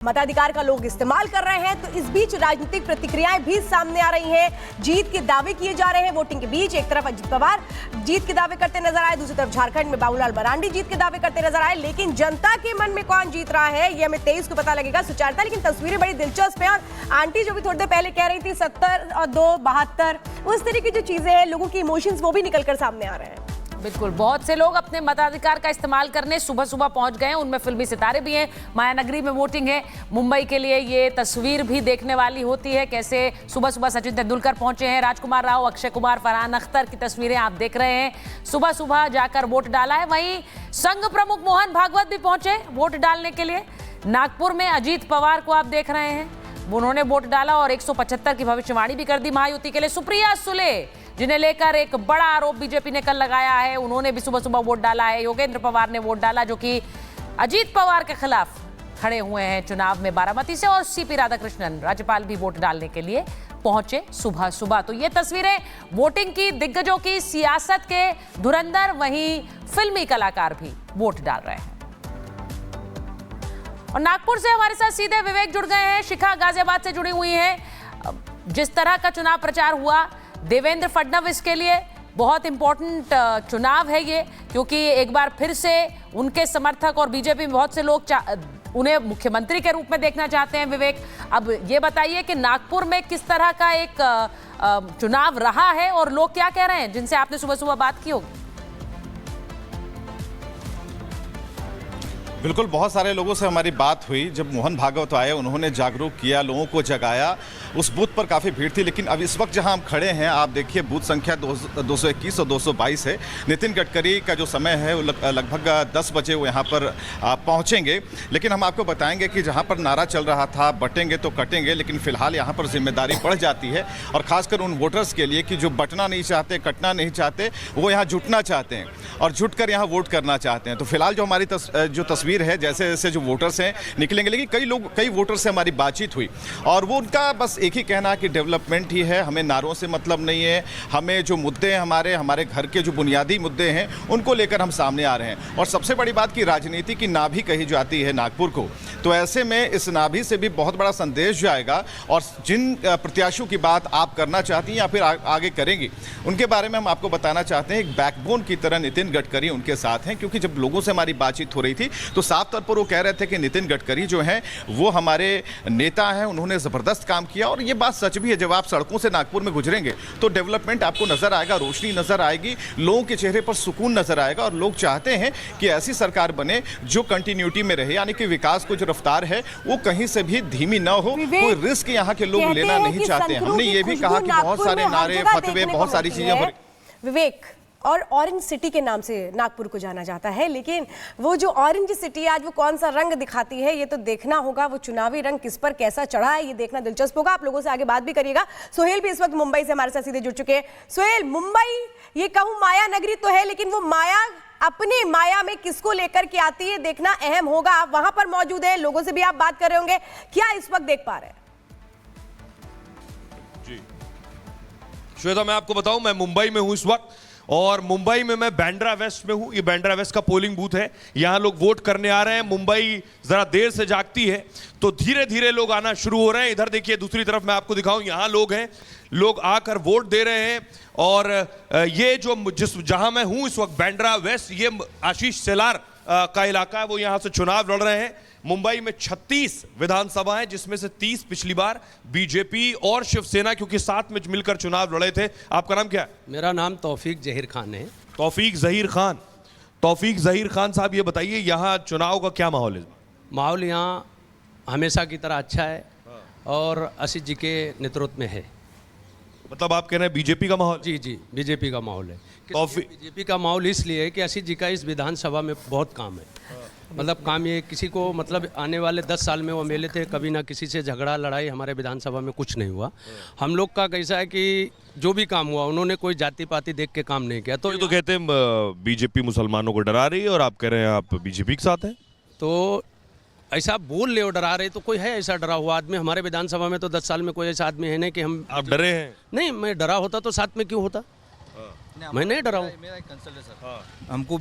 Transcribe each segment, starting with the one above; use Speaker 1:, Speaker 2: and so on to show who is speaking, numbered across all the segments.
Speaker 1: मताधिकार का लोग इस्तेमाल कर रहे हैं। तो इस बीच राजनीतिक प्रतिक्रियाएं भी सामने आ रही हैं। जीत के दावे किए जा रहे हैं वोटिंग के बीच। एक तरफ अजित पवार जीत के दावे करते नजर आए, दूसरी तरफ झारखंड में बाबूलाल मरांडी जीत के दावे करते नजर आए। लेकिन जनता के मन में कौन जीत रहा है ये हमें 23 को पता लगेगा। सुचारता, लेकिन तस्वीरें बड़ी दिलचस्प है। और आंटी जो भी थोड़ी देर पहले कह रही थी 70 और 2 72, उस तरह की जो चीजें हैं, लोगों की इमोशंस वो भी निकलकर सामने आ रहे हैं।
Speaker 2: बिल्कुल, बहुत से लोग अपने मताधिकार का इस्तेमाल करने सुबह सुबह पहुंच गए हैं। उनमें फिल्मी सितारे भी हैं। मायानगरी में वोटिंग है। मुंबई के लिए ये तस्वीर भी देखने वाली होती है, कैसे सुबह सुबह सचिन तेंदुलकर पहुंचे हैं, राजकुमार राव, अक्षय कुमार, फरहान अख्तर की तस्वीरें आप देख रहे हैं। सुबह सुबह जाकर वोट डाला है। वहीं संघ प्रमुख मोहन भागवत भी पहुंचे वोट डालने के लिए। नागपुर में अजीत पवार को आप देख रहे हैं, उन्होंने वोट डाला और 175 की भविष्यवाणी भी कर दी महायुति के लिए। सुप्रिया सुले, जिन्हें लेकर एक बड़ा आरोप बीजेपी ने कल लगाया है, उन्होंने भी सुबह सुबह वोट डाला है। योगेंद्र पवार ने वोट डाला, जो कि अजीत पवार के खिलाफ खड़े हुए हैं चुनाव में बारामती से। और सीपी राधाकृष्णन राज्यपाल भी वोट डालने के लिए पहुंचे सुबह सुबह। तो ये तस्वीरें वोटिंग की, दिग्गजों की, सियासत के धुरंधर, वहीं फिल्मी कलाकार भी वोट डाल रहे हैं। और नागपुर से हमारे साथ सीधे विवेक जुड़ गए हैं। शिखा गाजियाबाद से जुड़ी हुई हैं। जिस तरह का चुनाव प्रचार हुआ, देवेंद्र फडणवीस के लिए बहुत इंपॉर्टेंट चुनाव है ये, क्योंकि एक बार फिर से उनके समर्थक और बीजेपी में बहुत से लोग उन्हें मुख्यमंत्री के रूप में देखना चाहते हैं। विवेक, अब ये बताइए कि नागपुर में किस तरह का एक चुनाव रहा है और लोग क्या कह रहे हैं जिनसे आपने सुबह सुबह बात की होगी?
Speaker 3: बिल्कुल, बहुत सारे लोगों से हमारी बात हुई। जब मोहन भागवत आए, उन्होंने जागरूक किया, लोगों को जगाया। उस बूथ पर काफ़ी भीड़ थी, लेकिन अब इस वक्त जहां हम खड़े हैं, आप देखिए बूथ संख्या 221 और 222 है। नितिन गडकरी का जो समय है वो लगभग 10 बजे वो यहाँ पर पहुँचेंगे। लेकिन हम आपको बताएंगे कि जहाँ पर नारा चल रहा था बटेंगे तो कटेंगे, लेकिन फिलहाल यहाँ पर जिम्मेदारी बढ़ जाती है। और ख़ासकर उन वोटर्स के लिए कि जो बटना नहीं चाहते, कटना नहीं चाहते, वो यहाँ जुटना चाहते हैं और जुट कर यहाँ वोट करना चाहते हैं। तो फिलहाल जो हमारी जो तस्वीर है, जैसे जैसे जो वोटर्स हैं निकलेंगे, लेकिन कई वोटर्स से हमारी बातचीत हुई और वो उनका बस एक ही कहना कि डेवलपमेंट ही है, हमें नारों से मतलब नहीं है, हमें जो मुद्दे हैं हमारे घर के जो बुनियादी मुद्दे हैं उनको लेकर हम सामने आ रहे हैं। और सबसे बड़ी बात कि राजनीति की नाभि कही जाती है नागपुर को, तो ऐसे में इस नाभि से भी बहुत बड़ा संदेश जाएगा। और जिन प्रत्याशियों की बात आप करना चाहती हैं या फिर आगे करेंगी, उनके बारे में हम आपको बताना चाहते हैं। एक बैकबोन की तरह नितिन गडकरी उनके साथ हैं, क्योंकि जब लोगों से हमारी बातचीत हो रही थी तो साफ तौर पर वो कह रहे थे कि नितिन गडकरी जो हैं वो हमारे नेता हैं, उन्होंने ज़बरदस्त काम किया। और ये बात सच भी है, जब आप सड़कों से नागपुर में गुजरेंगे तो डेवलपमेंट आपको नजर आएगा, रोशनी नजर आएगी, लोगों के चेहरे पर सुकून नजर आएगा। और लोग चाहते हैं कि ऐसी सरकार बने जो कंटिन्यूटी में रहे, यानी कि विकास को जो रफ्तार है वो कहीं से भी धीमी ना हो। कोई रिस्क यहाँ के लोग लेना नहीं चाहते। हमने ये भी कहा कि बहुत सारे नारे, फतवे, बहुत सारी चीजें।
Speaker 1: विवेक, और ऑरेंज सिटी के नाम से नागपुर को जाना जाता है, लेकिन वो जो ऑरेंज सिटी आज वो कौन सा रंग दिखाती है ये तो देखना होगा। वो चुनावी रंग किस पर कैसा चढ़ा है ये देखना दिलचस्प होगा। आप लोगों से आगे बात भी करिएगा। सोहेल भी इस वक्त मुंबई से हमारे साथ सीधे जुड़ चुके हैं। सोहेल, मुंबई ये कहूँ माया नगरी तो है, लेकिन वो माया अपनी माया में किसको लेकर के आती है देखना अहम होगा। आप वहां पर मौजूद है, लोगों से भी आप बात कर रहे होंगे, क्या इस वक्त देख पा रहे हैं?
Speaker 4: जी श्वेता, मैं आपको बताऊं, मैं मुंबई में हूं इस वक्त और मुंबई में मैं बांद्रा वेस्ट में हूं। ये बांद्रा वेस्ट का पोलिंग बूथ है, यहां लोग वोट करने आ रहे हैं। मुंबई जरा देर से जागती है तो धीरे धीरे लोग आना शुरू हो रहे हैं। इधर देखिए, दूसरी तरफ मैं आपको दिखाऊं, यहां लोग हैं, लोग आकर वोट दे रहे हैं। और ये जो जहां मैं हूं इस वक्त बांद्रा वेस्ट, ये आशीष शेलार का इलाका है, वो यहां से चुनाव लड़ रहे हैं। मुंबई में 36 विधानसभाएं, जिसमें से 30 पिछली बार बीजेपी और शिवसेना क्योंकि साथ में मिलकर चुनाव लड़े थे। आपका नाम क्या है?
Speaker 5: मेरा नाम तौफीक जहीर खान है।
Speaker 4: तौफीक जहीर खान। तौफीक जहीर खान साहब, ये बताइए यहाँ चुनाव का क्या माहौल है?
Speaker 5: माहौल यहाँ हमेशा की तरह अच्छा है और आशीष जी के नेतृत्व में है।
Speaker 4: मतलब आप कह रहे हैं बीजेपी का माहौल?
Speaker 5: जी जी, बीजेपी का माहौल है। बीजेपी का माहौल इसलिए है कि आशीष जी का इस विधानसभा में बहुत काम है। मतलब काम ये किसी को, मतलब आने वाले 10 साल में वो मेले थे, कभी ना किसी से झगड़ा लड़ाई हमारे विधानसभा में कुछ नहीं हुआ। हम लोग का कैसा है कि जो भी काम हुआ उन्होंने कोई जाति पाति देख के काम नहीं किया।
Speaker 4: तो ये तो कहते हैं बीजेपी मुसलमानों को डरा रही है और आप कह रहे हैं आप बीजेपी के साथ हैं।
Speaker 5: तो ऐसा बोल ले और डरा रहे, तो कोई है ऐसा डरा हुआ आदमी हमारे विधानसभा में? तो 10 साल में कोई ऐसा आदमी है नहीं कि हम।
Speaker 4: आप डरे हैं?
Speaker 5: नहीं, मैं डरा होता तो साथ में क्यों होता। मैं नहीं डरा हूँ।
Speaker 6: मेरा एक कंसल्ट है सर, हमको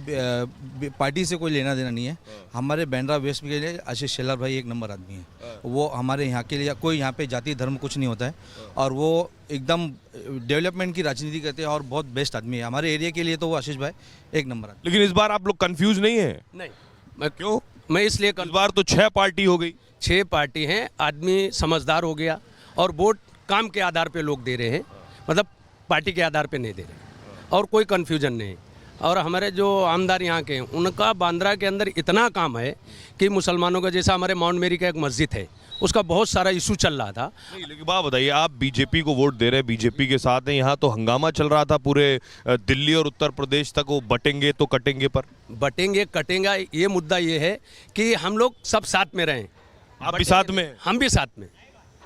Speaker 6: पार्टी से कोई लेना देना नहीं है। हमारे बांद्रा वेस्ट के लिए आशीष शेलार भाई एक नंबर आदमी है। वो हमारे यहाँ के लिए, कोई यहाँ पे जाति धर्म कुछ नहीं होता है, और वो एकदम डेवलपमेंट की राजनीति करते हैं और बहुत बेस्ट आदमी है हमारे एरिया के लिए। तो वो आशीष भाई एक नंबर आदमी।
Speaker 4: लेकिन इस बार आप लोग कंफ्यूज नहीं है?
Speaker 5: नहीं, मैं क्यों, मैं इसलिए
Speaker 4: इस बार तो 6 पार्टी हो गई।
Speaker 5: 6 पार्टी हैं, आदमी समझदार हो गया और वोट काम के आधार पे लोग दे रहे हैं, मतलब पार्टी के आधार पे नहीं दे रहे, और कोई कन्फ्यूजन नहीं। और हमारे जो आमदार यहाँ के हैं उनका बांद्रा के अंदर इतना काम है कि मुसलमानों का, जैसा हमारे माउंट मेरी का एक मस्जिद है, उसका बहुत सारा इशू चल रहा था।
Speaker 4: नहीं, लेकिन बात बताइए, आप बीजेपी को वोट दे रहे हैं, बीजेपी के साथ हैं, यहाँ तो हंगामा चल रहा था पूरे दिल्ली और उत्तर प्रदेश तक, वो बटेंगे तो कटेंगे पर।
Speaker 5: बटेंगे कटेंगे, ये मुद्दा ये है कि हम लोग सब साथ में रहें।
Speaker 4: आप भी साथ में?
Speaker 5: हम भी साथ में।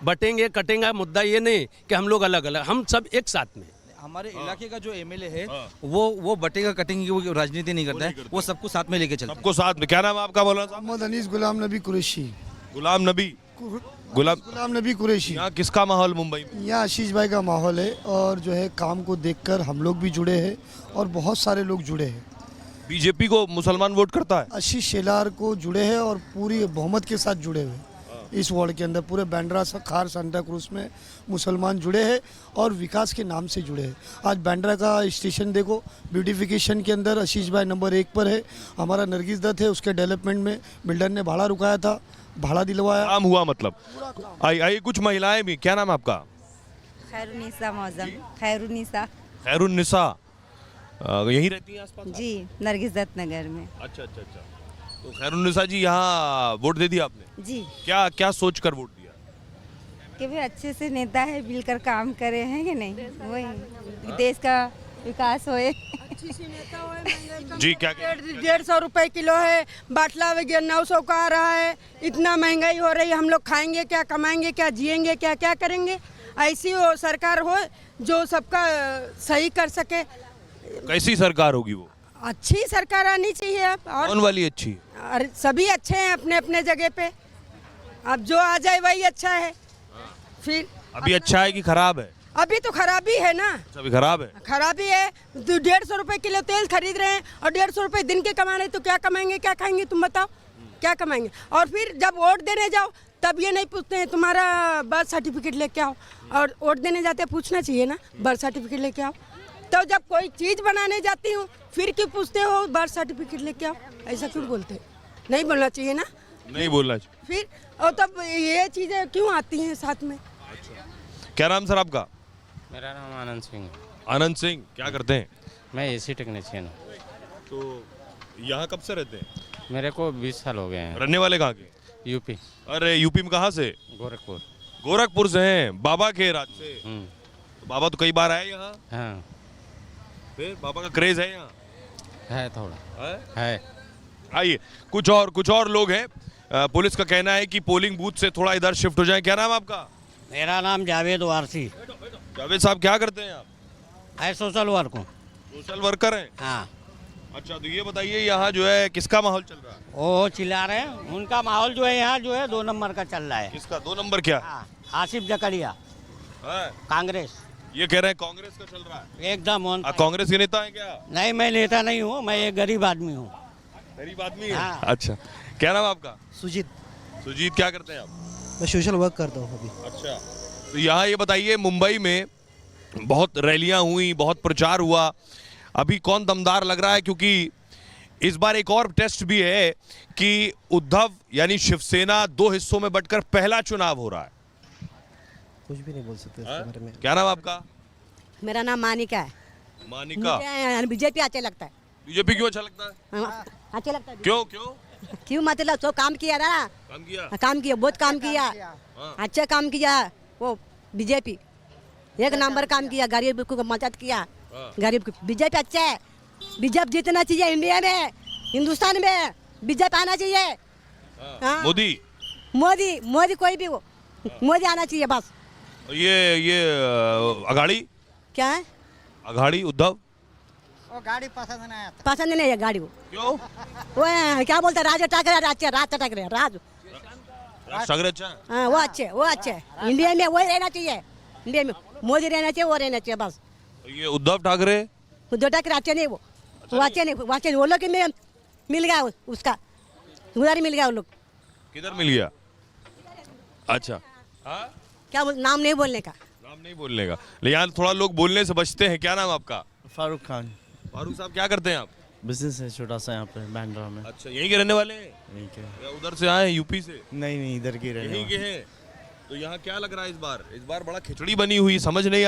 Speaker 5: बटेंगे कटेंगे मुद्दा ये नहीं कि हम लोग अलग अलग, हम सब एक साथ में।
Speaker 6: हमारे इलाके का जो एमएलए है वो बटेगा कटेंगे की वो राजनीति नहीं करता है, वो सबको साथ में लेके चलता है।
Speaker 4: सबको साथ में। क्या नाम है आपका मौलाना साहब?
Speaker 7: मोहम्मद अनीस गुलाम नबी कुरैशी।
Speaker 4: गुलाम नबी
Speaker 7: गुलाम नबी कुरैशी।
Speaker 4: यहाँ किसका माहौल मुंबई में?
Speaker 7: यहाँ आशीष भाई का माहौल है, और जो है काम को देखकर हम लोग भी जुड़े हैं और बहुत सारे लोग जुड़े हैं।
Speaker 4: बीजेपी को मुसलमान वोट करता है?
Speaker 7: आशीष शेलार को जुड़े हैं और पूरी बहुमत के साथ जुड़े हुए। इस वार्ड के अंदर पूरे बांद्रा खार सांता क्रूज में मुसलमान जुड़े हैं और विकास के नाम से जुड़े हैं। आज बांद्रा का स्टेशन देखो, ब्यूटिफिकेशन के अंदर आशीष भाई नंबर 1 पर है। हमारा नरगिस दत्त है, उसके डेवलपमेंट में बिल्डर ने भाड़ा रुकाया था, भाड़ा दिलवाया,
Speaker 4: काम हुआ। मतलब आइए कुछ महिलाएं भी। क्या नाम है आपका?
Speaker 8: खैरुनिसा मौजम। खैरुनिसा
Speaker 4: खैरुन्निसा। यहीं रहती हैं आसपास?
Speaker 8: जी, नरगिस दत्त नगर में।
Speaker 4: अच्छा अच्छा अच्छा। तो खैरुन्निसा जी, यहाँ वोट दे दिया आपने?
Speaker 8: जी,
Speaker 4: क्या क्या सोच कर वोट दिया?
Speaker 8: कि भी अच्छे से नेता है, मिलकर काम करे हैं कि नहीं, वही देश का विकास होए।
Speaker 4: जी क्या
Speaker 9: 150 रुपए किलो है, बाटला वगैरह 900 का आ रहा है। इतना महंगाई हो रही है, हम लोग खाएंगे क्या, कमाएंगे क्या, जिएंगे क्या, क्या करेंगे? ऐसी वो सरकार हो जो सबका सही कर सके।
Speaker 4: कैसी सरकार होगी वो?
Speaker 9: अच्छी सरकार आनी चाहिए अब। और
Speaker 4: कौन वाली अच्छी?
Speaker 9: अरे सभी अच्छे हैं अपने अपने जगह पे, अब जो आ जाए वही अच्छा है। फिर
Speaker 4: अभी अच्छा है कि खराब है?
Speaker 9: अभी तो खराबी है ना।
Speaker 4: अभी खराब है।
Speaker 9: खराबी है। 150 रुपए किलो तेल खरीद रहे हैं और 150 रुपए दिन के कमा रहे हैं, तो क्या कमाएंगे, क्या खाएंगे? तुम बताओ क्या कमाएंगे? और फिर जब वोट देने जाओ तब ये नहीं पूछते हैं तुम्हारा बर्थ सर्टिफिकेट लेके आओ, और वोट देने जाते पूछना चाहिए ना बर्थ सर्टिफिकेट लेके आओ। तो जब कोई चीज़ बनाने जाती हूँ फिर क्यों पूछते हो बर्थ सर्टिफिकेट लेके आओ? ऐसा क्यों बोलते हैं? नहीं बोलना चाहिए ना।
Speaker 4: नहीं बोलना चाहिए।
Speaker 9: फिर और तब ये चीज़ें क्यों आती हैं साथ में?
Speaker 4: क्या नाम सर आपका?
Speaker 10: मेरा नाम आनंद सिंह है।
Speaker 4: आनंद सिंह। क्या करते हैं?
Speaker 10: मैं एसी टेक्नीशियन हूँ।
Speaker 4: तो यहाँ कब से रहते हैं?
Speaker 10: मेरे को 20 साल हो गए हैं।
Speaker 4: रहने वाले कहाँ के?
Speaker 10: यूपी।
Speaker 4: अरे यूपी में कहाँ से?
Speaker 10: गोरखपुर।
Speaker 4: गोरखपुर से हैं, बाबा के राज से। तो बाबा तो कई बार आए यहाँ?
Speaker 10: हाँ।
Speaker 4: फिर बाबा का क्रेज है यहाँ?
Speaker 10: है थोड़ा है।
Speaker 4: आइए कुछ और लोग हैं। पुलिस का कहना है कि पोलिंग बूथ से थोड़ा इधर शिफ्ट हो जाए। क्या नाम आपका?
Speaker 11: मेरा नाम जावेद वारसी।
Speaker 4: जावेद साहब क्या करते हैं आप?
Speaker 11: है सोशल वर्क हूँ।
Speaker 4: सोशल वर्कर हैं?
Speaker 11: हाँ।
Speaker 4: अच्छा, तो ये बताइए यहाँ जो है किसका माहौल चल रहा है?
Speaker 11: वो चिल्ला रहे हैं, उनका माहौल जो है यहाँ जो है 2 नंबर का चल रहा है।
Speaker 4: किसका 2 नंबर? क्या
Speaker 11: हाँ, आसिफ जकरिया,
Speaker 4: है?
Speaker 11: कांग्रेस।
Speaker 4: ये कह रहे हैं कांग्रेस का चल रहा है
Speaker 11: एकदम
Speaker 4: कांग्रेस के नेता है क्या?
Speaker 11: नहीं, मैं नेता नहीं हूँ, मैं एक गरीब आदमी हूँ।
Speaker 4: गरीब आदमी है?
Speaker 11: हाँ।
Speaker 4: अच्छा, क्या नाम आपका?
Speaker 12: सुजीत।
Speaker 4: सुजीत, क्या करते हैं आप?
Speaker 12: मैं सोशल वर्क करता हूँ अभी।
Speaker 4: अच्छा, तो यहाँ ये बताइए, मुंबई में बहुत रैलियां हुई, बहुत प्रचार हुआ, अभी कौन दमदार लग रहा है? क्योंकि इस बार एक और टेस्ट भी है कि उद्धव यानी शिवसेना 2 हिस्सों में बंटकर पहला चुनाव हो रहा है।
Speaker 12: कुछ भी नहीं बोल सकते इसके बारे में।
Speaker 4: क्या नाम आपका?
Speaker 8: मेरा नाम मानिका है।
Speaker 4: मानिका।
Speaker 8: बीजेपी अच्छा लगता है।
Speaker 4: बीजेपी क्यों अच्छा लगता है?
Speaker 8: अच्छा लगता है।
Speaker 4: क्यों?
Speaker 8: क्यों मतलब तो काम किया ना, काम किया, बहुत काम किया, अच्छा काम किया वो बीजेपी। 1 नंबर काम किया, गरीब को मदद किया, गरीब को। बीजेपी अच्छा है, बीजेपी जीतना चाहिए इंडिया में, हिंदुस्तान में बीजेपी आना चाहिए। मोदी कोई भी हो, मोदी आना चाहिए बस।
Speaker 4: ये अघाड़ी
Speaker 8: क्या है?
Speaker 4: अघाड़ी उद्धव
Speaker 11: वो गाड़ी पसंद नहीं आता।
Speaker 8: पसंद नहीं है गाड़ी को।
Speaker 4: क्यों?
Speaker 8: वो क्या बोलते हैं, राज ठाकरे। राज ठाकरे
Speaker 4: अच्छा।
Speaker 8: हाँ, वो अच्छे इंडिया में वही रहना चाहिए, इंडिया में मोदी रहना चाहिए, वो रहना चाहिए बस।
Speaker 4: ये उद्धव ठाकरे
Speaker 8: वो जोटा के अच्छे नहीं वो अच्छे नहीं वो अच्छे वो लोग में मिल गया उसका उधर ही मिल गया वो लोग।
Speaker 4: किधर मिल गया? अच्छा हाँ,
Speaker 8: क्या नाम नहीं बोलने का।
Speaker 4: नाम नहीं बोलने का, लेकिन यहाँ थोड़ा लोग बोलने से बचते हैं। क्या नाम आपका?
Speaker 13: फारूक खान।
Speaker 4: फारूक साहब क्या करते हैं आप?
Speaker 13: बिजनेस है छोटा सा यहाँ पे बांद्रा में।
Speaker 4: अच्छा, यहीं के रहने वाले हैं
Speaker 13: यहीं के?
Speaker 4: या उधर से आए हैं, यूपी से?
Speaker 13: नहीं नहीं, इधर की रहने
Speaker 4: यहीं
Speaker 13: वाले।
Speaker 4: के हैं। तो यहाँ क्या लग रहा है इस बार? इस बार बड़ा खिचड़ी बनी हुई, समझ नहीं